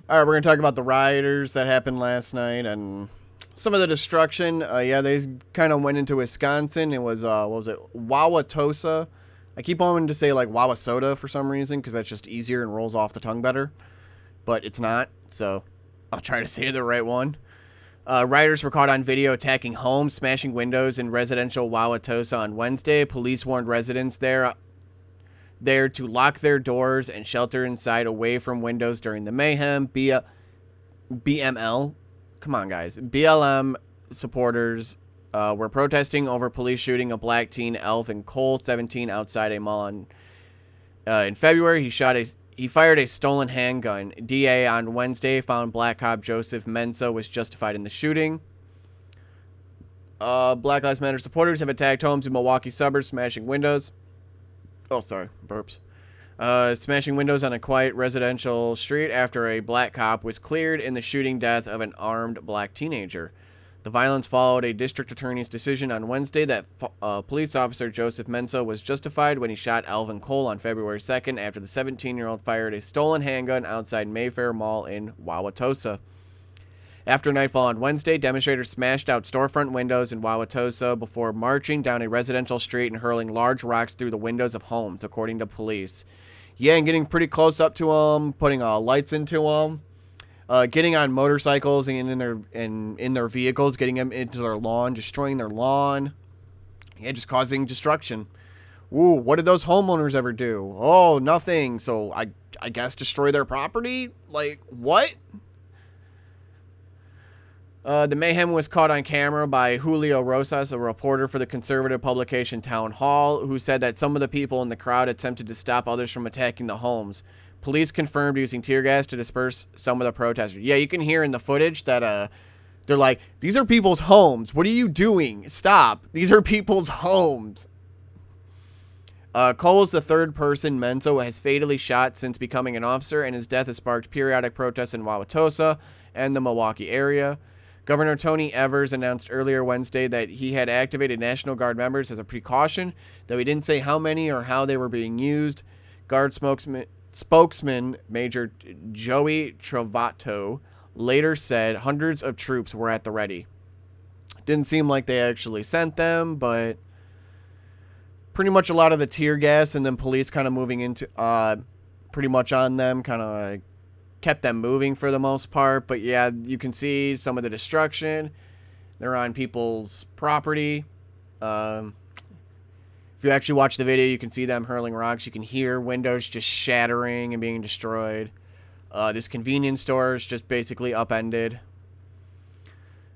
All right, we're going to talk about the rioters that happened last night and some of the destruction. Yeah, they kind of went into Wisconsin. It was, what was it, Wauwatosa. I keep wanting to say like Wauwatosa for some reason because that's just easier and rolls off the tongue better. But it's not, so I'll try to say the right one. Rioters were caught on video attacking homes, smashing windows in residential Wauwatosa on Wednesday. Police warned residents there to lock their doors and shelter inside away from windows during the mayhem. BML, come on guys, BLM supporters were protesting over police shooting a black teen, Alvin Cole, 17, outside a mall in February. He fired a stolen handgun. DA on Wednesday found black cop Joseph Mensah was justified in the shooting. Black Lives Matter supporters have attacked homes in Milwaukee suburbs, smashing windows. Oh, sorry, burps. Smashing windows on a quiet residential street after a black cop was cleared in the shooting death of an armed black teenager. The violence followed a district attorney's decision on Wednesday that police officer Joseph Mensah was justified when he shot Alvin Cole on February 2nd after the 17-year-old fired a stolen handgun outside Mayfair Mall in Wauwatosa. After nightfall on Wednesday, demonstrators smashed out storefront windows in Wauwatosa before marching down a residential street and hurling large rocks through the windows of homes, according to police. Yeah, and getting pretty close up to them, putting lights into them. Getting on motorcycles and in their vehicles, getting them into their lawn, destroying their lawn. Yeah, just causing destruction. Ooh, what did those homeowners ever do? Oh, nothing. So I guess destroy their property? Like, what? The mayhem was caught on camera by Julio Rosas, a reporter for the conservative publication Town Hall, who said that some of the people in the crowd attempted to stop others from attacking the homes. Police confirmed using tear gas to disperse some of the protesters. Yeah, you can hear in the footage that they're like, these are people's homes. What are you doing? Stop. These are people's homes. Cole is the third person Mensah has fatally shot since becoming an officer, and his death has sparked periodic protests in Wauwatosa and the Milwaukee area. Governor Tony Evers announced earlier Wednesday that he had activated National Guard members as a precaution, though he didn't say how many or how they were being used. Guard spokesman Major Joey Trovato later said hundreds of troops were at the ready. Didn't seem like they actually sent them, but pretty much a lot of the tear gas and then police kind of moving into pretty much on them kind of kept them moving for the most part. But yeah, you can see some of the destruction. They're on people's property. If you actually watch the video, you can see them hurling rocks. You can hear windows just shattering and being destroyed. This convenience store is just basically upended.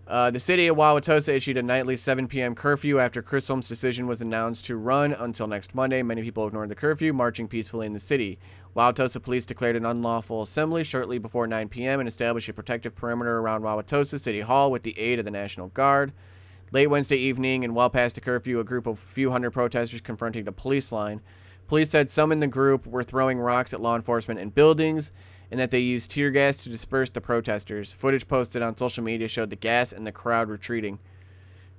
The city of Wauwatosa issued a nightly 7 p.m. curfew after Chris Holmes' decision was announced to run until next Monday. Many people ignored the curfew, marching peacefully in the city. Wauwatosa police declared an unlawful assembly shortly before 9 p.m. and established a protective perimeter around Wauwatosa City Hall with the aid of the National Guard. Late Wednesday evening and well past the curfew, a group of few hundred protesters confronting the police line. Police said some in the group were throwing rocks at law enforcement and buildings, and that they used tear gas to disperse the protesters. Footage posted on social media showed the gas and the crowd retreating.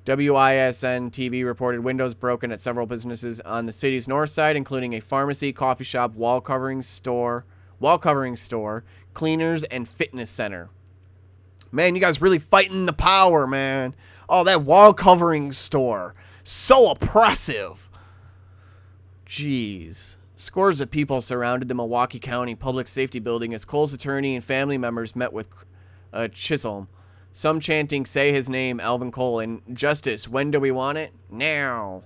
WISN TV reported windows broken at several businesses on the city's north side, including a pharmacy, coffee shop, wall covering store, cleaners, and fitness center. Man, you guys really fighting the power, man. Oh, that wall covering store. So oppressive. Jeez. Scores of people surrounded the Milwaukee County Public Safety Building as Cole's attorney and family members met with Chisholm. Some chanting, "Say his name, Alvin Cole," and "Justice, when do we want it? Now."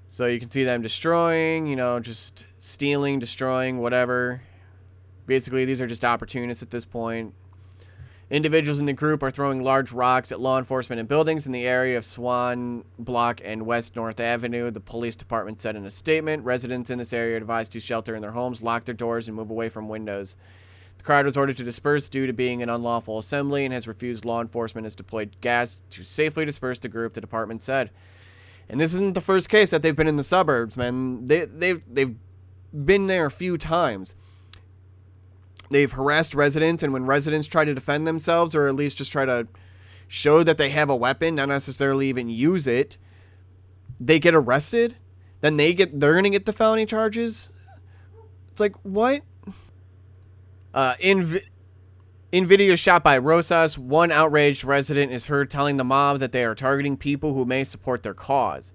So you can see them destroying, just stealing, destroying, whatever. Basically, these are just opportunists at this point. Individuals in the group are throwing large rocks at law enforcement and buildings in the area of Swan Block and West North Avenue, the police department said in a statement. Residents in this area are advised to shelter in their homes, lock their doors, and move away from windows. The crowd was ordered to disperse due to being an unlawful assembly and has refused. Law enforcement has deployed gas to safely disperse the group, the department said. And this isn't the first case that they've been in the suburbs, man. They've been there a few times. They've harassed residents, and when residents try to defend themselves or at least just try to show that they have a weapon, not necessarily even use it, they get arrested. Then they're going to get the felony charges. It's like, what? Uh, in vi- in video shot by Rosas, one outraged resident is heard telling the mob that they are targeting people who may support their cause.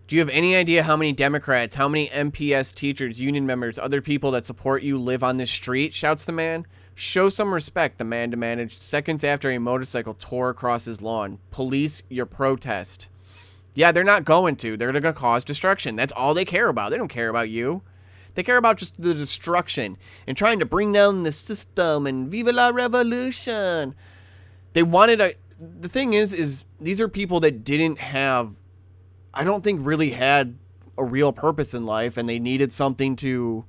Do you have any idea how many Democrats, how many MPS teachers, union members, other people that support you live on this street? Shouts the man. Show some respect, the man demanded seconds after a motorcycle tore across his lawn. Police your protest. Yeah, they're not going to. They're going to cause destruction. That's all they care about. They don't care about you. They care about just the destruction and trying to bring down the system and viva la revolution. They wanted a... The thing is these are people that didn't have... I don't think really had a real purpose in life, and they needed something to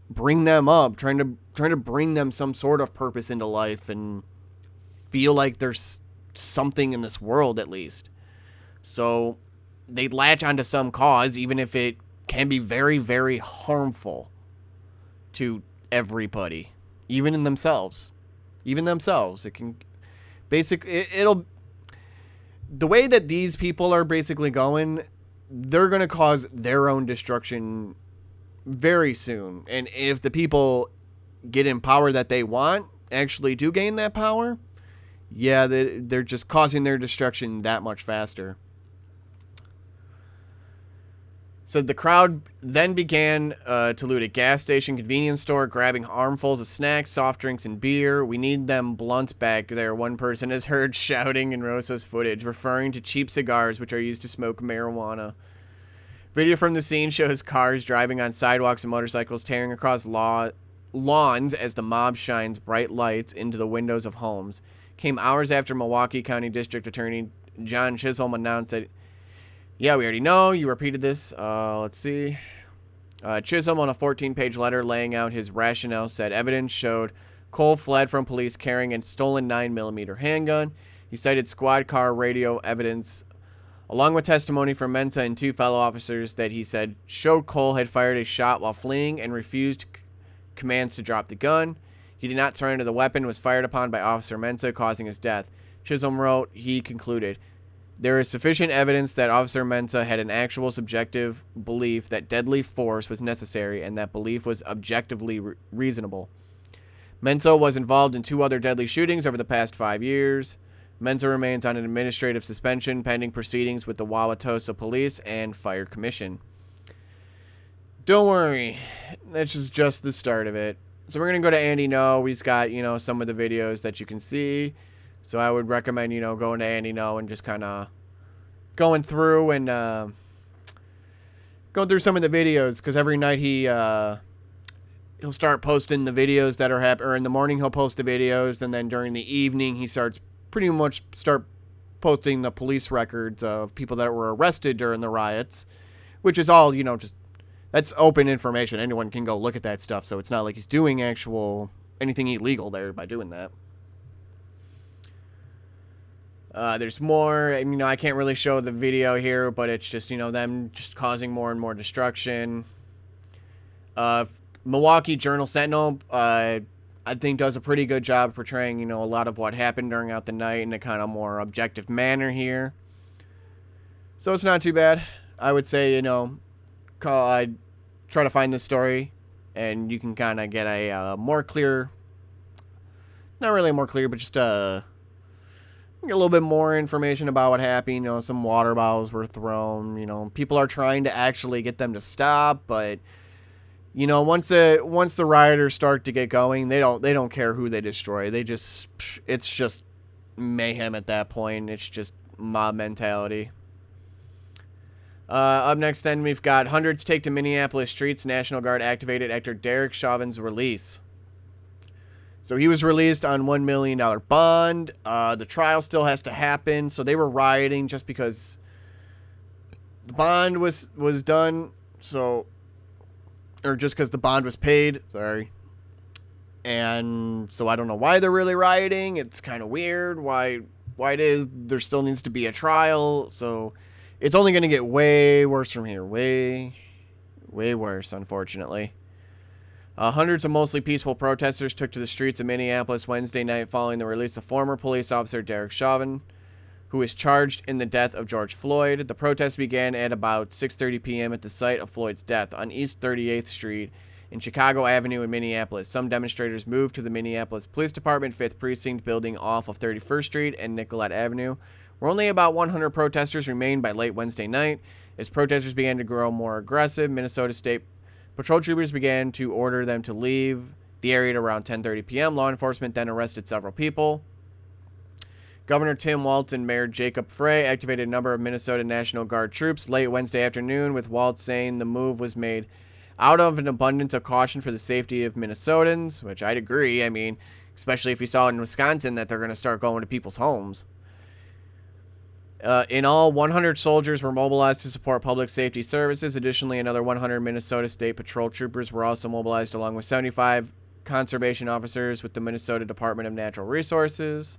bring them up, trying to bring them some sort of purpose into life and feel like there's something in this world at least. So they latch onto some cause, even if it can be very, very harmful to everybody, even in themselves. Even themselves. It can it'll the way that these people are basically going, they're going to cause their own destruction very soon. And if the people get in power that they want, actually do gain that power, yeah, they're just causing their destruction that much faster. So the crowd then began to loot a gas station, convenience store, grabbing armfuls of snacks, soft drinks, and beer. We need them blunts back there, one person is heard shouting in Rosa's footage, referring to cheap cigars which are used to smoke marijuana. Video from the scene shows cars driving on sidewalks and motorcycles tearing across lawns as the mob shines bright lights into the windows of homes. Came hours after Milwaukee County District Attorney John Chisholm announced that, yeah, we already know. You repeated this. Let's see. Chisholm, on a 14-page letter laying out his rationale, said evidence showed Cole fled from police carrying a stolen 9mm handgun. He cited squad car radio evidence, along with testimony from Mensah and two fellow officers that he said showed Cole had fired a shot while fleeing and refused commands to drop the gun. He did not surrender the weapon, was fired upon by Officer Mensah, causing his death. Chisholm wrote, he concluded, there is sufficient evidence that Officer Mensah had an actual subjective belief that deadly force was necessary, and that belief was objectively reasonable. Mensah was involved in 2 other deadly shootings over the past 5 years. Mensah remains on an administrative suspension pending proceedings with the Wauwatosa Police and Fire Commission. Don't worry, that's just the start of it. So we're going to go to Andy No. He's got, some of the videos that you can see. So I would recommend, going to Andy No and just kind of going through and going through some of the videos, because every night he'll start posting the videos that are happening, or in the morning he'll post the videos, and then during the evening he start posting the police records of people that were arrested during the riots, which is all, just, that's open information. Anyone can go look at that stuff, so it's not like he's doing anything illegal there by doing that. There's more, I can't really show the video here, but it's just, them just causing more and more destruction. Milwaukee Journal-Sentinel, I think does a pretty good job portraying, a lot of what happened during the night in a kind of more objective manner here. So it's not too bad. I would say, I'd try to find this story, and you can kind of get a more clear, not really more clear, but just get a little bit more information about what happened. Some water bottles were thrown. People are trying to actually get them to stop, but once the rioters start to get going, they don't care who they destroy. It's just mayhem at that point. It's just mob mentality. Up next, then, we've got hundreds take to Minneapolis streets. National Guard activated after Derek Chauvin's release. So he was released on $1 million bond. The trial still has to happen. So they were rioting just because the bond was done. So, or just because the bond was paid. Sorry. And so I don't know why they're really rioting. It's kind of weird why it is. There still needs to be a trial. So it's only going to get way worse from here. Way worse, unfortunately. Hundreds of mostly peaceful protesters took to the streets of Minneapolis Wednesday night following the release of former police officer Derek Chauvin, who is charged in the death of George Floyd. The protest began at about 6:30 p.m. at the site of Floyd's death on East 38th Street in Chicago Avenue in Minneapolis. Some demonstrators moved to the Minneapolis Police Department 5th Precinct building off of 31st Street and Nicollet Avenue, where only about 100 protesters remained by late Wednesday night. As protesters began to grow more aggressive, Minnesota State Patrol troopers began to order them to leave the area at around 10:30 p.m. Law enforcement then arrested several people. Governor Tim Walz and Mayor Jacob Frey activated a number of Minnesota National Guard troops late Wednesday afternoon, with Walz saying the move was made out of an abundance of caution for the safety of Minnesotans, which I'd agree. I mean, especially if you saw in Wisconsin that they're going to start going to people's homes. In all, 100 soldiers were mobilized to support public safety services. Additionally, another 100 Minnesota State Patrol troopers were also mobilized, along with 75 conservation officers with the Minnesota Department of Natural Resources.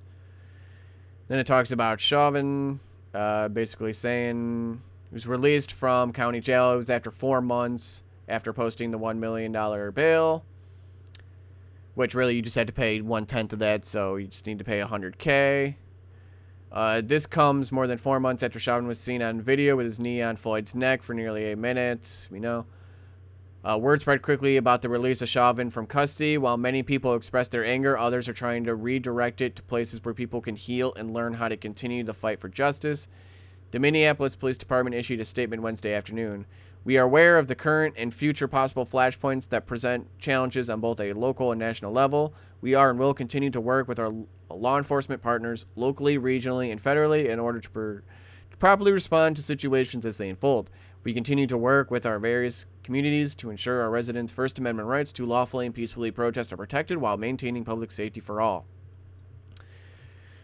Then it talks about Chauvin, basically saying he was released from county jail. It was after 4 months after posting the $1 million bail, which really you just had to pay 1/10 of that, so you just need to pay $100K. This comes more than 4 months after Chauvin was seen on video with his knee on Floyd's neck for nearly 8 minutes. We know. Word spread quickly about the release of Chauvin from custody. While many people express their anger, others are trying to redirect it to places where people can heal and learn how to continue the fight for justice. The Minneapolis Police Department issued a statement Wednesday afternoon. We are aware of the current and future possible flashpoints that present challenges on both a local and national level. We are and will continue to work with our law enforcement partners locally, regionally, and federally in order to properly respond to situations as they unfold. We continue to work with our various communities to ensure our residents' First Amendment rights to lawfully and peacefully protest are protected while maintaining public safety for all.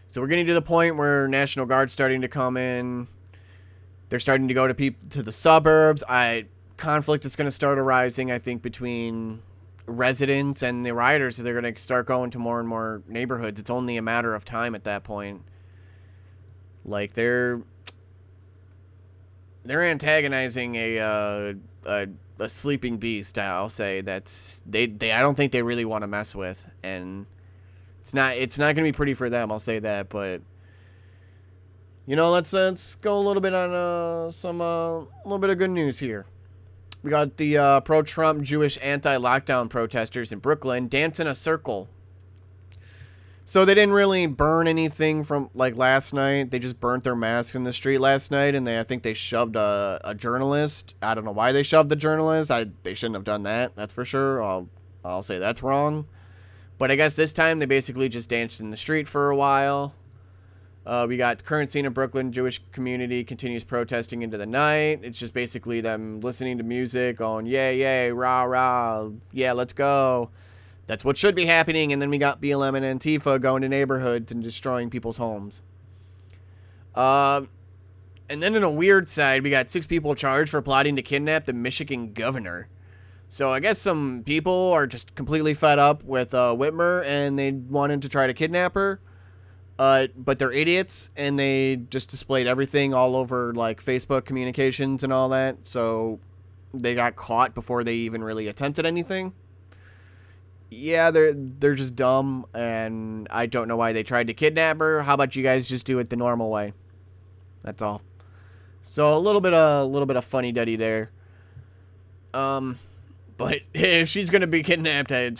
So we're getting to the point where National Guard's starting to come in. They're starting to go to the suburbs. Conflict is going to start arising, I think, between residents and the rioters. They're going to start going to more and more neighborhoods. It's only a matter of time at that point. Like, they're antagonizing a sleeping beast. I'll say that's I don't think they really want to mess with, and it's not going to be pretty for them. I'll say that, but you know, let's go a little bit on a little bit of good news here. We got the pro-Trump Jewish anti-lockdown protesters in Brooklyn dance in a circle. So they didn't really burn anything from, like, last night. They just burnt their mask in the street last night, and I think they shoved a journalist. I don't know why they shoved the journalist. They shouldn't have done that, that's for sure. I'll say that's wrong. But I guess this time they basically just danced in the street for a while. We got the current scene of Brooklyn Jewish community continues protesting into the night. It's just basically them listening to music, going, yay, yay, rah, rah, yeah, let's go. That's what should be happening. And then we got BLM and Antifa going to neighborhoods and destroying people's homes. And then in a weird side, we got 6 people charged for plotting to kidnap the Michigan governor. So I guess some people are just completely fed up with Whitmer, and they wanted to try to kidnap her. But they're idiots, and they just displayed everything all over, like, Facebook communications and all that. So they got caught before they even really attempted anything. Yeah, they're just dumb, and I don't know why they tried to kidnap her. How about you guys just do it the normal way? That's all. So a little bit of funny duddy there. But if she's gonna be kidnapped, I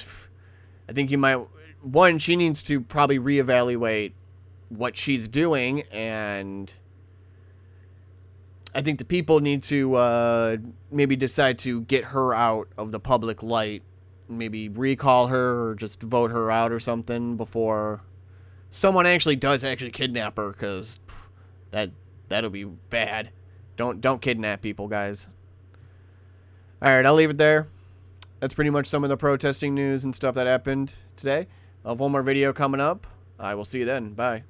think you might. One, she needs to probably reevaluate what she's doing, and I think the people need to maybe decide to get her out of the public light. Maybe recall her or just vote her out or something before someone actually does kidnap her, because that'll be bad. Don't kidnap people, guys. Alright, I'll leave it there. That's pretty much some of the protesting news and stuff that happened today. I'll have one more video coming up. I will see you then. Bye.